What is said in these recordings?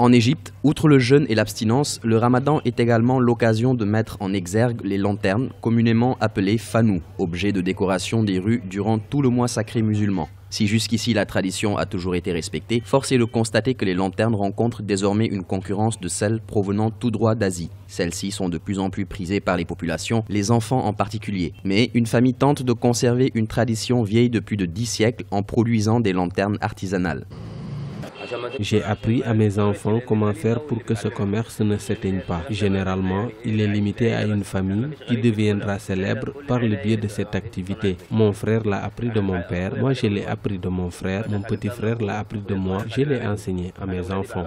En Égypte, outre le jeûne et l'abstinence, le ramadan est également l'occasion de mettre en exergue les lanternes, communément appelées fanou, objets de décoration des rues durant tout le mois sacré musulman. Si jusqu'ici la tradition a toujours été respectée, force est de constater que les lanternes rencontrent désormais une concurrence de celles provenant tout droit d'Asie. Celles-ci sont de plus en plus prisées par les populations, les enfants en particulier. Mais une famille tente de conserver une tradition vieille de plus de 10 siècles en produisant des lanternes artisanales. J'ai appris à mes enfants comment faire pour que ce commerce ne s'éteigne pas. Généralement, il est limité à une famille qui deviendra célèbre par le biais de cette activité. Mon frère l'a appris de mon père, moi je l'ai appris de mon frère, mon petit frère l'a appris de moi, je l'ai enseigné à mes enfants.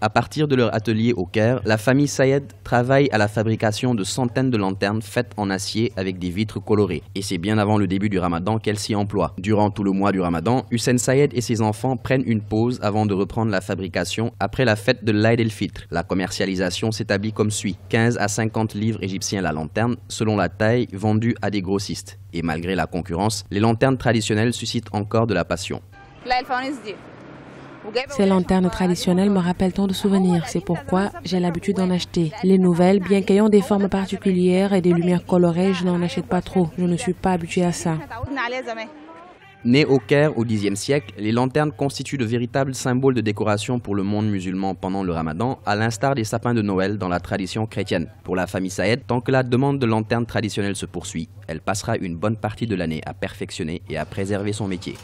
À partir de leur atelier au Caire, la famille Sayed travaille à la fabrication de centaines de lanternes faites en acier avec des vitres colorées. Et c'est bien avant le début du ramadan qu'elle s'y emploie. Durant tout le mois du ramadan, Hussein Sayed et ses enfants prennent une pause avant de reprendre la fabrication après la fête de l'Aïd el-Fitr. La commercialisation s'établit comme suit: 15 à 50 livres égyptiens la lanterne, selon la taille, vendue à des grossistes. Et malgré la concurrence, les lanternes traditionnelles suscitent encore de la passion. Ces lanternes traditionnelles me rappellent tant de souvenirs, c'est pourquoi j'ai l'habitude d'en acheter. Les nouvelles, bien qu'ayant des formes particulières et des lumières colorées, je n'en achète pas trop. Je ne suis pas habituée à ça. Nées au Caire au Xe siècle, les lanternes constituent de véritables symboles de décoration pour le monde musulman pendant le ramadan, à l'instar des sapins de Noël dans la tradition chrétienne. Pour la famille Sayed, tant que la demande de lanternes traditionnelles se poursuit, elle passera une bonne partie de l'année à perfectionner et à préserver son métier.